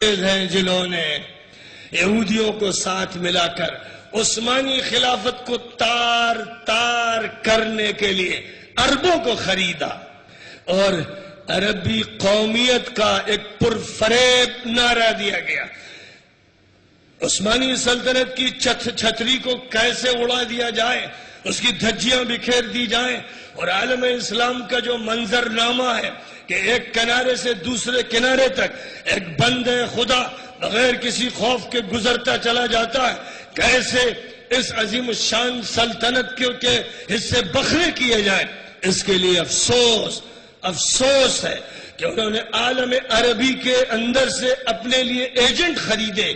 ہیں جنہوں نے یہودیوں کو ساتھ ملا کر عثمانی خلافت کو تار تار کرنے کے لیے عربوں کو خریدا اور عربی قومیت کا ایک پرفریب نعرہ دیا گیا. عثمانی سلطنت کی چھتری کو کیسے اڑا دیا جائے، اس کی دھجیاں بکھیر دی جائیں، اور عالم اسلام کا جو منظر نامہ ہے کہ ایک کنارے سے دوسرے کنارے تک ایک بندے خدا بغیر کسی خوف کے گزرتا چلا جاتا ہے، کیسے اس عظیم الشان سلطنت کے حصے بکھرے کیے جائیں. اس کے لیے افسوس ہے کہ انہوں نے عالم عربی کے اندر سے اپنے لیے ایجنٹ خریدے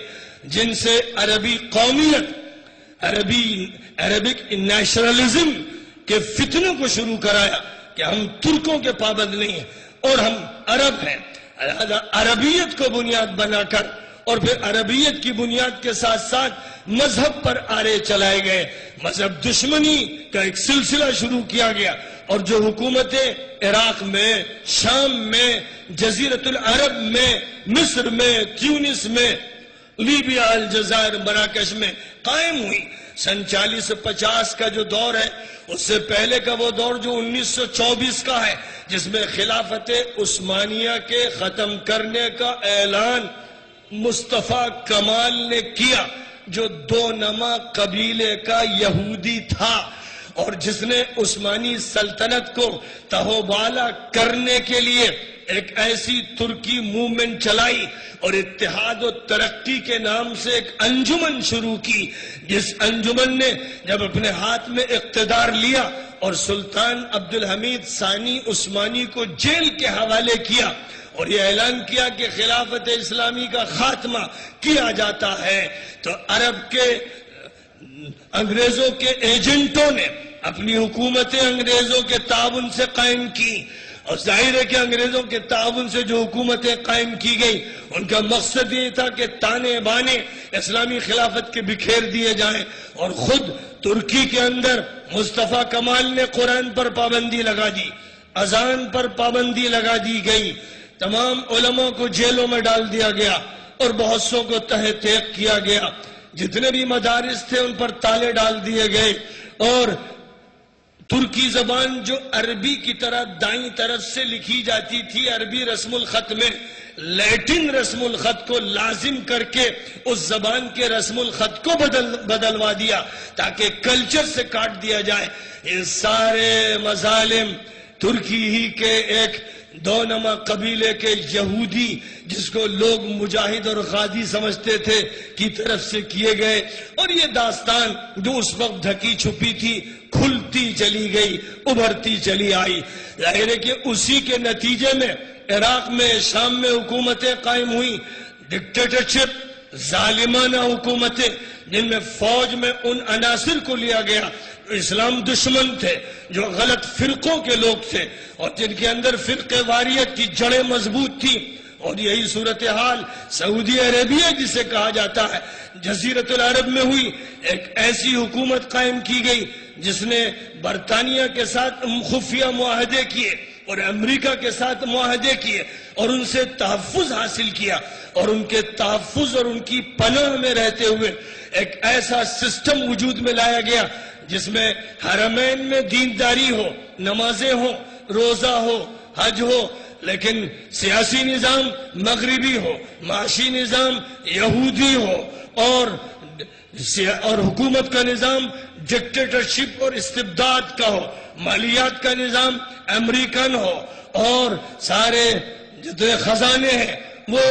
جن سے عربی قومیت، عربک نیشنلزم کے فتنوں کو شروع کرایا کہ ہم ترکوں کے پابند نہیں ہیں اور ہم عرب ہیں. عربیت کو بنیاد بنا کر اور پھر عربیت کی بنیاد کے ساتھ ساتھ مذہب پر آرے چلائے گئے، مذہب دشمنی کا ایک سلسلہ شروع کیا گیا، اور جو حکومتیں عراق میں، شام میں، جزیرۃ العرب میں، مصر میں، تیونس میں، لیبیا، الجزائر، مراکش میں قائم ہوئی. 4750 کا جو دور ہے، اس سے پہلے کا وہ دور جو 1924 کا ہے، جس میں خلافت عثمانیہ کے ختم کرنے کا اعلان مصطفیٰ کمال نے کیا، جو دو نما قبیلے کا یہودی تھا اور جس نے عثمانی سلطنت کو تہوبالا کرنے کے لیے ایک ایسی ترکی موومنٹ چلائی اور اتحاد و ترقی کے نام سے ایک انجمن شروع کی، جس انجمن نے جب اپنے ہاتھ میں اقتدار لیا اور سلطان عبدالحمید ثانی عثمانی کو جیل کے حوالے کیا اور یہ اعلان کیا کہ خلافت اسلامی کا خاتمہ کیا جاتا ہے، تو عرب کے انگریزوں کے ایجنٹوں نے اپنی حکومتیں انگریزوں کے تعاون سے قائم کی، اور ظاہر ہے کہ انگریزوں کے تعاون سے جو حکومتیں قائم کی گئی ان کا مقصد یہ تھا کہ تانے بانے اسلامی خلافت کے بکھیر دیے جائیں، اور خود ترکی کے اندر مصطفیٰ کمال نے قرآن پر پابندی لگا دی، اذان پر پابندی لگا دی گئی، تمام علماء کو جیلوں میں ڈال دیا گیا اور بہت سو کو تہہ تیغ کیا گیا، جتنے بھی مدارس تھے ان پر تالے ڈال دیے گئے، اور ترکی زبان جو عربی کی طرح دائیں طرف سے لکھی جاتی تھی عربی رسم الخط میں، لیٹن رسم الخط کو لازم کر کے اس زبان کے رسم الخط کو بدلوا دیا تاکہ کلچر سے کاٹ دیا جائے. یہ سارے مظالم ترکی ہی کے ایک دو نما قبیلے کے یہودی جس کو لوگ مجاہد اور غازی سمجھتے تھے کی طرف سے کیے گئے، اور یہ داستان جو اس وقت ڈھکی چھپی تھی کھلتی چلی گئی، ابھرتی چلی آئی. ظاہر ہے کہ اسی کے نتیجے میں عراق میں، شام میں حکومتیں قائم ہوئی، ڈکٹیٹرشپ، ظالمانہ حکومتیں جن میں فوج میں ان عناصر کو لیا گیا جو اسلام دشمن تھے، جو غلط فرقوں کے لوگ تھے اور جن کے اندر فرقے واریت کی جڑیں مضبوط تھی. اور یہی صورتحال سعودی عربیہ جسے کہا جاتا ہے جزیرۃ العرب میں ہوئی. ایک ایسی حکومت قائم کی گئی جس نے برطانیہ کے ساتھ خفیہ معاہدے کیے اور امریکہ کے ساتھ معاہدے کیے اور ان سے تحفظ حاصل کیا، اور ان کے تحفظ اور ان کی پناہ میں رہتے ہوئے ایک ایسا سسٹم وجود میں لایا گیا جس میں حرمین میں دینداری ہو، نمازیں ہو، روزہ ہو، حج ہو، لیکن سیاسی نظام مغربی ہو، معاشی نظام یہودی ہو، اور حکومت کا نظام ڈکٹیٹرشپ اور استبداد کا ہو، مالیات کا نظام امریکن ہو، اور سارے جتنے خزانے ہیں وہ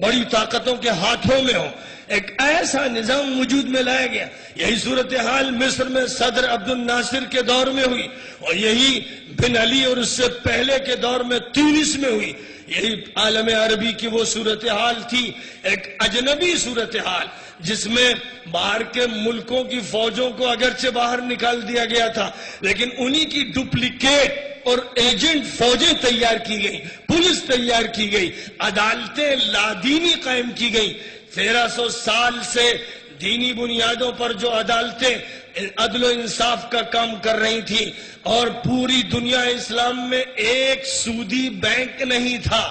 بڑی طاقتوں کے ہاتھوں میں ہو. ایک ایسا نظام وجود میں لایا گیا. یہی صورتحال مصر میں صدر عبد الناصر کے دور میں ہوئی، اور یہی بن علی اور اس سے پہلے کے دور میں تونس میں ہوئی. یہی عالم عربی کی وہ صورتحال تھی، ایک اجنبی صورتحال جس میں باہر کے ملکوں کی فوجوں کو اگرچہ باہر نکال دیا گیا تھا لیکن انہی کی ڈپلیکیٹ اور ایجنٹ فوجیں تیار کی گئی، پولیس تیار کی گئی، عدالتیں لادینی قائم کی گئی. 1300 سال سے دینی بنیادوں پر جو عدالتیں عدل و انصاف کا کام کر رہی تھی، اور پوری دنیا اسلام میں ایک سودی بینک نہیں تھا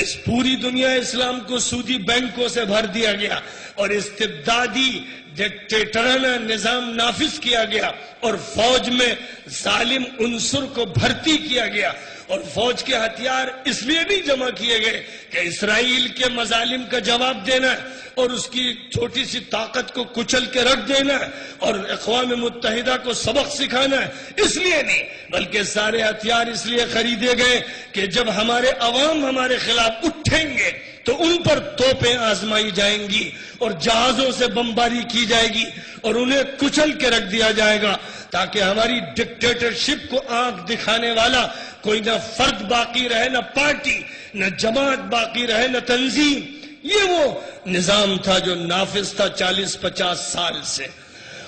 اس پوری دنیا اسلام کو سودی بینکوں سے بھر دیا گیا اور استبدادی ڈکٹیٹرانہ نظام نافذ کیا گیا اور فوج میں ظالم عنصر کو بھرتی کیا گیا اور فوج کے ہتھیار اس لیے نہیں جمع کیے گئے کہ اسرائیل کے مظالم کا جواب دینا ہے اور اس کی چھوٹی سی طاقت کو کچل کے رکھ دینا ہے اور اقوام متحدہ کو سبق سکھانا ہے، اس لیے نہیں، بلکہ سارے ہتھیار اس لیے خریدے گئے کہ جب ہمارے عوام ہمارے خلاف اٹھیں گے تو ان پر توپیں آزمائی جائیں گی اور جہازوں سے بمباری کی جائے گی اور انہیں کچل کے رکھ دیا جائے گا، تاکہ ہماری ڈکٹیٹرشپ کو آنکھ دکھانے والا کوئی نہ فرد باقی رہے، نہ پارٹی، نہ جماعت باقی رہے، نہ تنظیم۔ یہ وہ نظام تھا جو نافذ تھا 40-50 سال سے،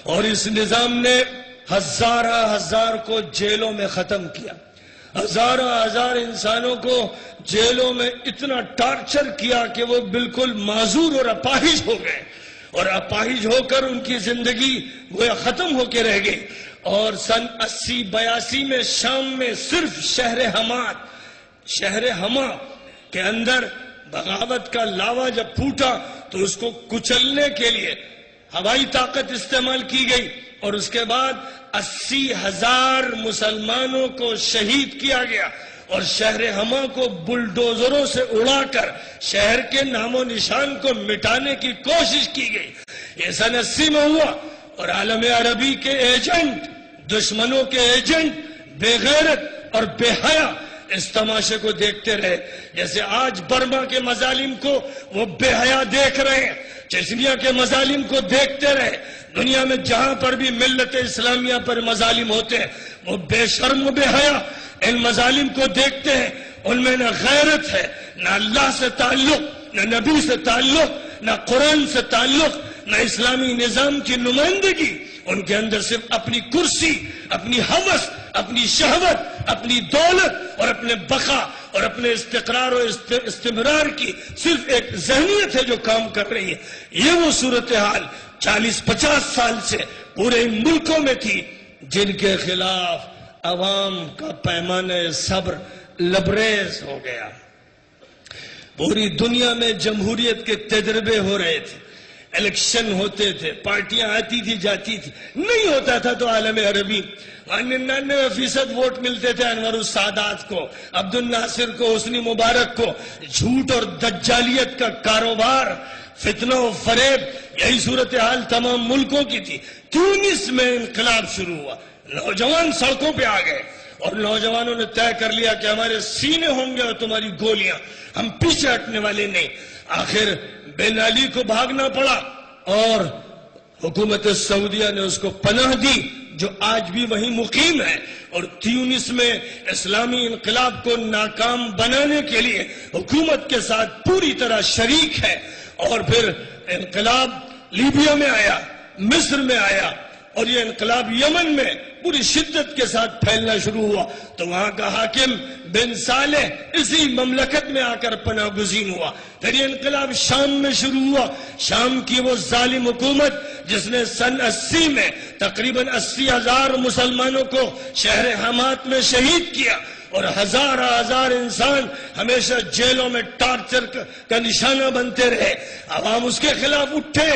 اور اس نظام نے ہزار کو جیلوں میں ختم کیا، ہزار انسانوں کو جیلوں میں اتنا ٹارچر کیا کہ وہ بالکل معذور اور اپاہج ہو گئے، اور اپاہج ہو کر ان کی زندگی گویا ختم ہو کے رہ گئی۔ اور سن 80-82 میں شام میں صرف شہر حما کے اندر بغاوت کا لاوا جب پھوٹا تو اس کو کچلنے کے لیے ہوائی طاقت استعمال کی گئی، اور اس کے بعد 80,000 مسلمانوں کو شہید کیا گیا اور شہر حما کو بلڈوزروں سے اڑا کر شہر کے نام و نشان کو مٹانے کی کوشش کی گئی۔ یہ سن 80 میں ہوا، اور عالم عربی کے ایجنٹ، دشمنوں کے ایجنٹ، بے غیرت اور بے حیا اس تماشے کو دیکھتے رہے، جیسے آج برما کے مظالم کو وہ بے حیا دیکھ رہے ہیں، چچنیا کے مظالم کو دیکھتے رہے۔ دنیا میں جہاں پر بھی ملت اسلامیہ پر مظالم ہوتے ہیں وہ بے شرم و بے حیا ان مظالم کو دیکھتے ہیں، ان میں نہ غیرت ہے، نہ اللہ سے تعلق، نہ نبی سے تعلق، نہ قرآن سے تعلق، نہ اسلامی نظام کی نمائندگی، ان کے اندر صرف اپنی کرسی، اپنی ہوس، اپنی شہوت، اپنی دولت اور اپنے بقا اور اپنے استقرار و استمرار کی صرف ایک ذہنیت ہے جو کام کر رہی ہے۔ یہ وہ صورتحال 40-50 سال سے پورے ملکوں میں تھی، جن کے خلاف عوام کا پیمانہ صبر لبریز ہو گیا۔ پوری دنیا میں جمہوریت کے تجربے ہو رہے تھے، الیکشن ہوتے تھے، پارٹیاں آتی تھی جاتی تھی، نہیں ہوتا تھا تو عالم عربی 99% ووٹ ملتے تھے انور السادات کو، عبد الناصر کو، حسنی مبارک کو۔ جھوٹ اور دجالیت کا کاروبار، فتنہ و فریب، یہی صورتحال تمام ملکوں کی تھی۔ تیونس میں انقلاب شروع ہوا، نوجوان سڑکوں پہ آ گئے اور نوجوانوں نے طے کر لیا کہ ہمارے سینے ہوں گے اور تمہاری گولیاں، ہم پیچھے ہٹنے والے نہیں۔ آخر بن علی کو بھاگنا پڑا اور حکومت سعودیہ نے اس کو پناہ دی، جو آج بھی وہیں مقیم ہے، اور تیونس میں اسلامی انقلاب کو ناکام بنانے کے لیے حکومت کے ساتھ پوری طرح شریک ہے۔ اور پھر انقلاب لیبیا میں آیا، مصر میں آیا، اور یہ انقلاب یمن میں پوری شدت کے ساتھ پھیلنا شروع ہوا، تو وہاں کا حاکم بن صالح اسی مملکت میں آ کر پناہ گزین ہوا۔ پھر یہ انقلاب شام میں شروع ہوا، شام کی وہ ظالم حکومت جس نے سن 80 میں تقریباً 80,000 مسلمانوں کو شہر حمات میں شہید کیا، اور ہزار انسان ہمیشہ جیلوں میں ٹارچر کا نشانہ بنتے رہے۔ عوام اس کے خلاف اٹھے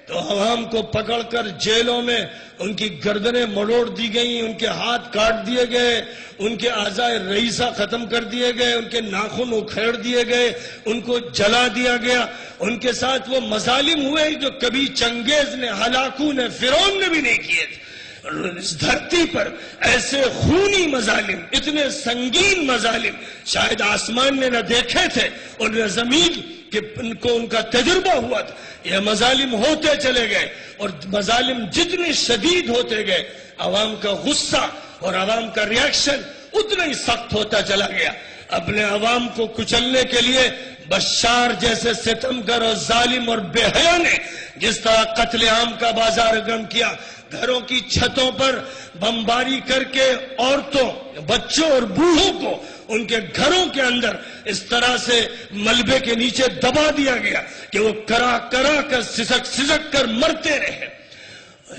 تو عوام کو پکڑ کر جیلوں میں ان کی گردنیں مڑوڑ دی گئیں، ان کے ہاتھ کاٹ دیے گئے، ان کے اعضاء رئیسہ ختم کر دیے گئے، ان کے ناخن اکھیڑ دیے گئے، ان کو جلا دیا گیا۔ ان کے ساتھ وہ مظالم ہوئے جو کبھی چنگیز نے، ہلاکو نے، فرعون نے بھی نہیں کیے تھے۔ اس دھرتی پر ایسے خونی مظالم، اتنے سنگین مظالم شاید آسمان نے نہ دیکھے تھے اور نہ زمین کہ ان کا تجربہ ہوا تھا۔ یہ مظالم ہوتے چلے گئے، اور مظالم جتنے شدید ہوتے گئے، عوام کا غصہ اور عوام کا ریاکشن اتنا ہی سخت ہوتا چلا گیا۔ اپنے عوام کو کچلنے کے لیے بشار جیسے ستمگر اور ظالم اور بے حیا نے جس طرح قتل عام کا بازار گرم کیا، گھروں کی چھتوں پر بمباری کر کے عورتوں، بچوں اور بوڑھوں کو ان کے گھروں کے اندر اس طرح سے ملبے کے نیچے دبا دیا گیا کہ وہ کرا کر سسک کر مرتے رہے۔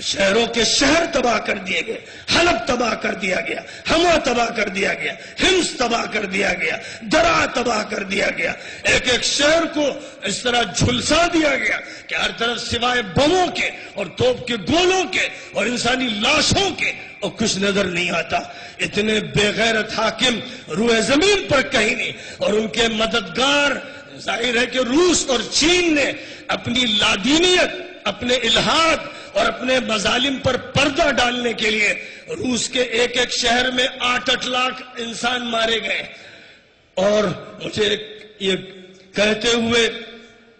شہروں کے شہر تباہ کر دیے گئے، حلب تباہ کر دیا گیا، حما تباہ کر دیا گیا، ہمس تباہ کر دیا گیا، درع تباہ کر دیا گیا، ایک ایک شہر کو اس طرح جھلسا دیا گیا کہ ہر طرف سوائے بموں کے اور توپ کے گولوں کے اور انسانی لاشوں کے اور کچھ نظر نہیں آتا۔ اتنے بے غیرت حاکم روئے زمین پر کہیں نہیں، اور ان کے مددگار، ظاہر ہے کہ روس اور چین نے اپنی لادینیت، اپنے الحاد اور اپنے مظالم پر پردہ ڈالنے کے لیے روس کے ایک ایک شہر میں 8-8 لاکھ انسان مارے گئے۔ اور مجھے یہ کہتے ہوئے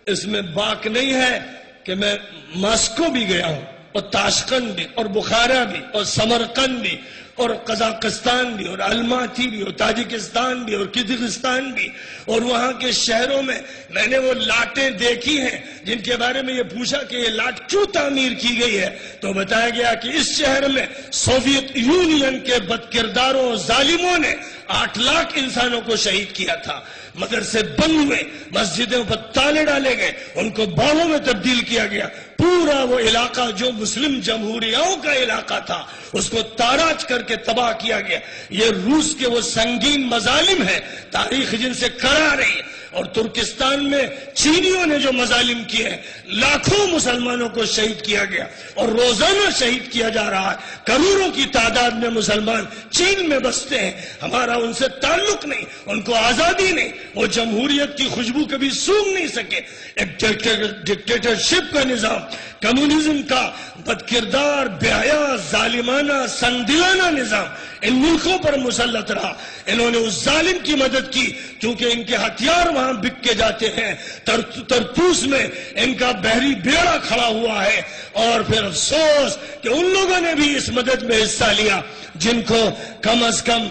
اس میں باک نہیں ہے کہ میں ماسکو بھی گیا ہوں، اور تاشقند بھی، اور بخارا بھی، اور سمرقند بھی، اور قزاقستان بھی، اور الماتی بھی، اور تاجکستان بھی، اور قزاقستان بھی، اور وہاں کے شہروں میں میں نے وہ لاٹیں دیکھی ہیں جن کے بارے میں یہ پوچھا کہ یہ لاٹ کیوں تعمیر کی گئی ہے، تو بتایا گیا کہ اس شہر میں سوویت یونین کے بدکرداروں اور ظالموں نے 8 لاکھ انسانوں کو شہید کیا تھا۔ مدرسے بند ہوئے، مسجدوں پر تالے ڈالے گئے، ان کو باغوں میں تبدیل کیا گیا، پورا وہ علاقہ جو مسلم جمہوریوں کا علاقہ تھا اس کو تاراج کر کے تباہ کیا گیا۔ یہ روس کے وہ سنگین مظالم ہیں تاریخ جن سے کرا رہی ہے۔ اور ترکستان میں چینیوں نے جو مظالم کیے ہیں، لاکھوں مسلمانوں کو شہید کیا گیا، اور روزانہ شہید کیا جا رہا ہے۔ کروڑوں کی تعداد میں مسلمان چین میں بستے ہیں، ہمارا ان سے تعلق نہیں، ان کو آزادی نہیں، وہ جمہوریت کی خوشبو کبھی سونگھ نہیں سکے۔ ایک ڈکٹیٹرشپ کا نظام، کمیونزم کا بدکردار، بے حیا، ظالمانہ، سنگدلانہ نظام ان ملکوں پر مسلط رہا۔ انہوں نے اس ظالم کی مدد کی کیونکہ ان کے ہتھیار وہاں بک کے جاتے ہیں۔ ترتوس میں ان کا بحری بیڑا کھڑا ہوا ہے، اور پھر افسوس کہ ان لوگوں نے بھی اس مدد میں حصہ لیا جن کو کم از کم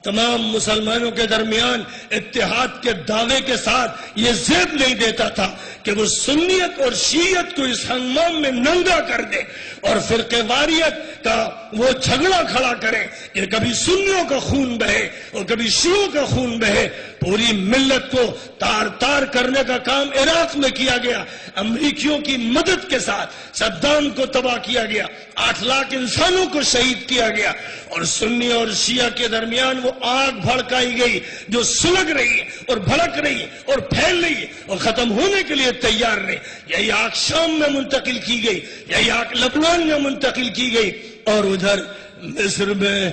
تمام مسلمانوں کے درمیان اتحاد کے دعوے کے ساتھ یہ زیب نہیں دیتا تھا کہ وہ سنیت اور شیعت کو اس ہنگام میں ننگا کر دے اور فرقہ واریت کا وہ جھگڑا کھڑا کرے کہ کبھی سنیوں کا خون بہے اور کبھی شیعوں کا خون بہے۔ پوری ملت کو تار تار کرنے کا کام عراق میں کیا گیا، امریکیوں کی مدد کے ساتھ صدام کو تباہ کیا گیا، 8 لاکھ انسانوں کو شہید کیا گیا، اور سنی اور شیعہ کے درمیان وہ آگ بھڑکائی گئی جو سلگ رہی ہے اور بھڑک رہی ہے اور پھیل رہی ہے اور ختم ہونے کے لیے تیار نہیں۔ یہی آگ شام میں منتقل کی گئی، یہی آگ لبنان میں منتقل کی گئی، اور ادھر مصر میں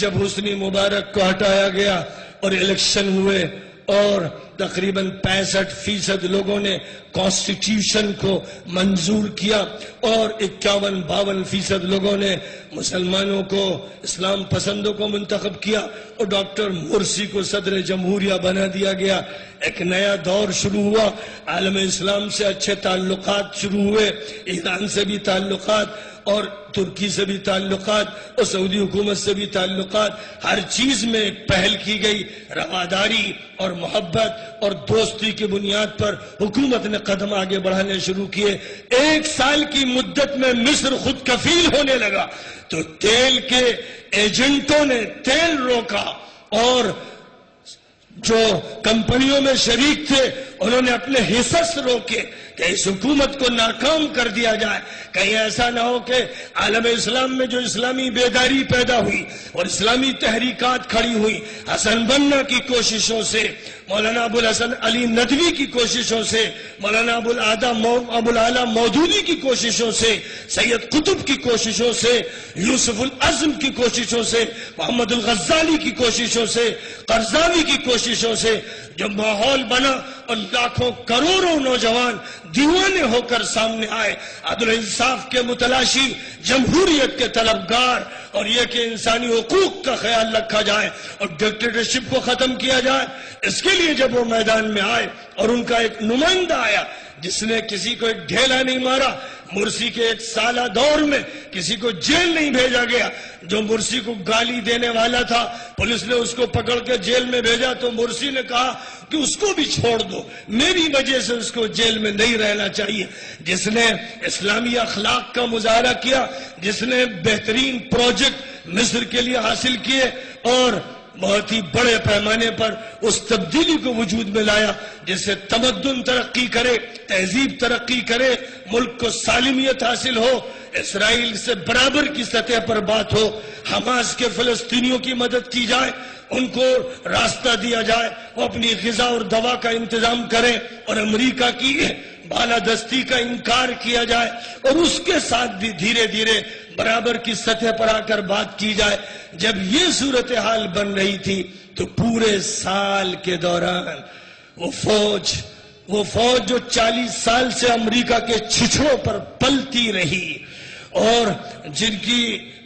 جب حسنی مبارک کو ہٹایا گیا اور الیکشن ہوئے اور تقریباً 65% لوگوں نے کانسٹیٹیوشن کو منظور کیا اور 51-52% لوگوں نے مسلمانوں کو، اسلام پسندوں کو منتخب کیا، اور ڈاکٹر مرسی کو صدر جمہوریہ بنا دیا گیا۔ ایک نیا دور شروع ہوا، عالم اسلام سے اچھے تعلقات شروع ہوئے، ایران سے بھی تعلقات، اور ترکی سے بھی تعلقات، اور سعودی حکومت سے بھی تعلقات، ہر چیز میں ایک پہل کی گئی۔ رواداری اور محبت اور دوستی کی بنیاد پر حکومت نے قدم آگے بڑھانے شروع کیے۔ 1 سال کی مدت میں مصر خود کفیل ہونے لگا، تو تیل کے ایجنٹوں نے تیل روکا، اور جو کمپنیوں میں شریک تھے انہوں نے اپنے حصص روکے کہ اس حکومت کو ناکام کر دیا جائے۔ کہیں ایسا نہ ہو کہ عالم اسلام میں جو اسلامی بیداری پیدا ہوئی اور اسلامی تحریکات کھڑی ہوئی، حسن بننا کی کوششوں سے، مولانا ابو الحسن علی ندوی کی کوششوں سے، مولانا ابو العلا مودودی کی کوششوں سے، سید قطب کی کوششوں سے، یوسف العزم کی کوششوں سے، محمد الغزالی کی کوششوں سے، قرضاوی کی کوششوں سے جو ماحول بنا اور لاکھوں کروڑوں نوجوان دیوانے ہو کر سامنے آئے، عدل انصاف کے متلاشی، جمہوریت کے طلبگار، اور یہ کہ انسانی حقوق کا خیال رکھا جائے اور ڈکٹیٹرشپ کو ختم کیا جائے۔ اس کے لیے جب وہ میدان میں آئے اور ان کا ایک نمائندہ آیا جس نے کسی کو ایک ڈھیلا نہیں مارا، مرسی کے 1 سالہ دور میں کسی کو جیل نہیں بھیجا گیا، جو مرسی کو گالی دینے والا تھا پولیس نے اس کو پکڑ کے جیل میں بھیجا تو مرسی نے کہا کہ اس کو بھی چھوڑ دو، میری وجہ سے اس کو جیل میں نہیں رہنا چاہیے۔ جس نے اسلامی اخلاق کا مظاہرہ کیا، جس نے بہترین پروجیکٹ مصر کے لیے حاصل کیے اور بہت ہی بڑے پیمانے پر اس تبدیلی کو وجود میں لایا جس سے تمدن ترقی کرے، تہذیب ترقی کرے، ملک کو سالمیت حاصل ہو، اسرائیل سے برابر کی سطح پر بات ہو، حماس کے فلسطینیوں کی مدد کی جائے، ان کو راستہ دیا جائے، وہ اپنی غذا اور دوا کا انتظام کریں، اور امریکہ کی بالادستی کا انکار کیا جائے، اور اس کے ساتھ بھی دھیرے دھیرے برابر کی سطح پر آ کر بات کی جائے۔ جب یہ صورتحال بن رہی تھی تو پورے سال کے دوران وہ فوج جو 40 سال سے امریکہ کے چھچڑوں پر پلتی رہی اور جن کی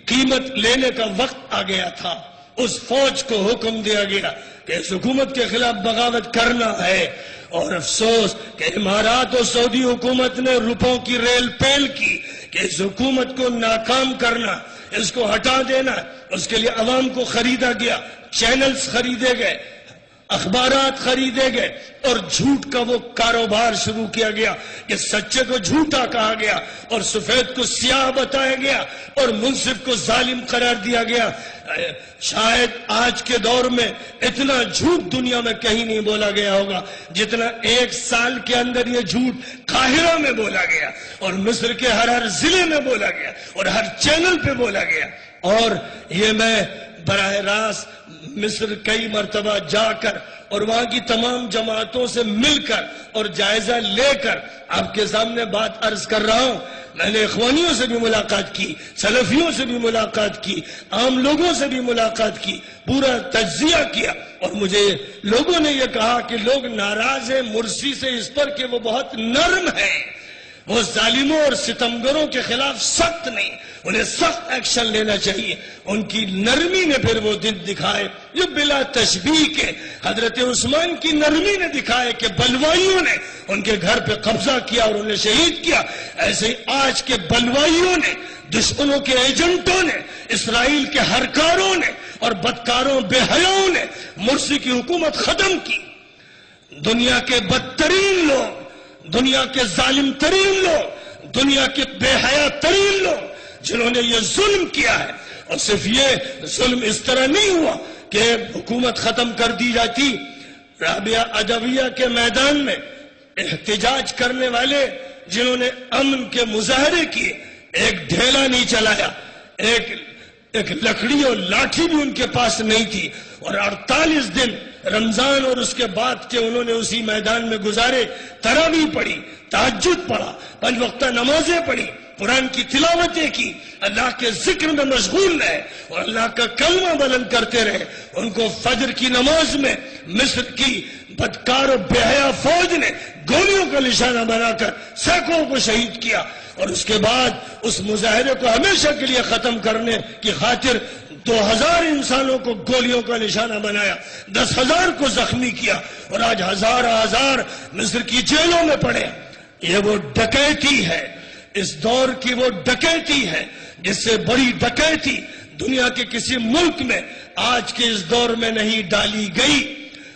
قیمت لینے کا وقت آ گیا تھا، اس فوج کو حکم دیا گیا کہ اس حکومت کے خلاف بغاوت کرنا ہے، اور افسوس کہ امارات اور سعودی حکومت نے روپوں کی ریل پیل کی کہ اس حکومت کو ناکام کرنا، اس کو ہٹا دینا۔ اس کے لیے عوام کو خریدا گیا، چینلز خریدے گئے، اخبارات خریدے گئے، اور جھوٹ کا وہ کاروبار شروع کیا گیا کہ سچے کو جھوٹا کہا گیا اور سفید کو سیاہ بتایا گیا اور منصف کو ظالم قرار دیا گیا۔ شاید آج کے دور میں اتنا جھوٹ دنیا میں کہیں نہیں بولا گیا ہوگا جتنا ایک سال کے اندر یہ جھوٹ قاہرہ میں بولا گیا، اور مصر کے ہر ضلع میں بولا گیا، اور ہر چینل پہ بولا گیا۔ اور یہ میں براہ راست مصر کئی مرتبہ جا کر اور وہاں کی تمام جماعتوں سے مل کر اور جائزہ لے کر آپ کے سامنے بات عرض کر رہا ہوں۔ میں نے اخوانیوں سے بھی ملاقات کی، سلفیوں سے بھی ملاقات کی، عام لوگوں سے بھی ملاقات کی، پورا تجزیہ کیا، اور مجھے لوگوں نے یہ کہا کہ لوگ ناراض ہیں مرسی سے اس پر کہ وہ بہت نرم ہے، وہ ظالموں اور ستمگروں کے خلاف سخت نہیں، انہیں سخت ایکشن لینا چاہیے۔ ان کی نرمی نے پھر وہ دن دکھائے جو بلا تشبیہ کے حضرت عثمان کی نرمی نے دکھائے کہ بلوائیوں نے ان کے گھر پہ قبضہ کیا اور انہیں شہید کیا، ایسے ہی آج کے بلوائیوں نے، دشمنوں کے ایجنٹوں نے، اسرائیل کے ہرکاروں نے اور بدکاروں بے حیاؤں نے مرسی کی حکومت ختم کی۔ دنیا کے بدترین لوگ، دنیا کے ظالم ترین لوگ، دنیا کے بے حیا ترین لوگ جنہوں نے یہ ظلم کیا ہے، اور صرف یہ ظلم اس طرح نہیں ہوا کہ حکومت ختم کر دی جاتی۔ رابعہ عدویہ کے میدان میں احتجاج کرنے والے جنہوں نے امن کے مظاہرے کیے، ایک ڈھیلا نہیں چلایا، ایک لکڑی اور لاٹھی بھی ان کے پاس نہیں تھی، اور 48 دن رمضان اور اس کے بعد کے انہوں نے اسی میدان میں گزارے، تراویح پڑھی، تہجد پڑھا، 5 وقتہ نمازیں پڑھی، قرآن کی تلاوتیں کی، اللہ کے ذکر میں مشغول رہے اور اللہ کا کلمہ بلند کرتے رہے۔ ان کو فجر کی نماز میں مصر کی بدکار و بے حیا فوج نے گولیوں کا نشانہ بنا کر سینکڑوں کو شہید کیا، اور اس کے بعد اس مظاہرے کو ہمیشہ کے لیے ختم کرنے کی خاطر 2000 انسانوں کو گولیوں کا نشانہ بنایا، 10,000 کو زخمی کیا، اور آج ہزار مصر کی جیلوں میں پڑے۔ یہ وہ ڈکیتی ہے، اس دور کی وہ ڈکیتی ہے جس سے بڑی ڈکیتی دنیا کے کسی ملک میں آج کے اس دور میں نہیں ڈالی گئی،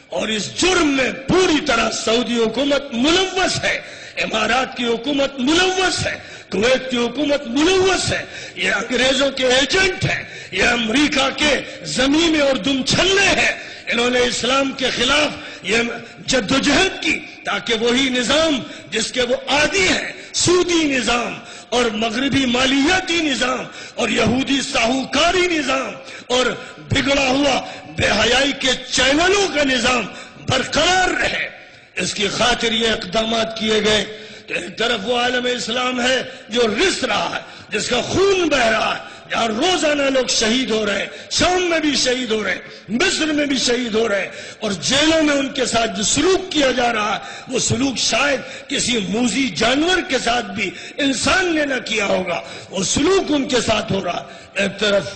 اور اس جرم میں پوری طرح سعودی حکومت ملوث ہے، امارات کی حکومت ملوث ہے، کویت کی حکومت ملوث ہے، یہ انگریزوں کے ایجنٹ ہیں، یہ امریکہ کے زمین اور دم چھلے ہیں۔ انہوں نے اسلام کے خلاف یہ جدوجہد کی تاکہ وہی نظام جس کے وہ عادی ہیں، سودی نظام اور مغربی مالیاتی نظام اور یہودی ساہوکاری نظام اور بگڑا ہوا بے حیائی کے چینلوں کا نظام برقرار رہے، اس کی خاطر یہ اقدامات کیے گئے۔ کہ ایک طرف وہ عالم اسلام ہے جو رس رہا ہے، جس کا خون بہ رہا ہے، جہاں روزانہ لوگ شہید ہو رہے ہیں، شام میں بھی شہید ہو رہے ہیں، مصر میں بھی شہید ہو رہے ہیں، اور جیلوں میں ان کے ساتھ جو سلوک کیا جا رہا ہے وہ سلوک شاید کسی موذی جانور کے ساتھ بھی انسان نے نہ کیا ہوگا، وہ سلوک ان کے ساتھ ہو رہا ہے۔ ایک طرف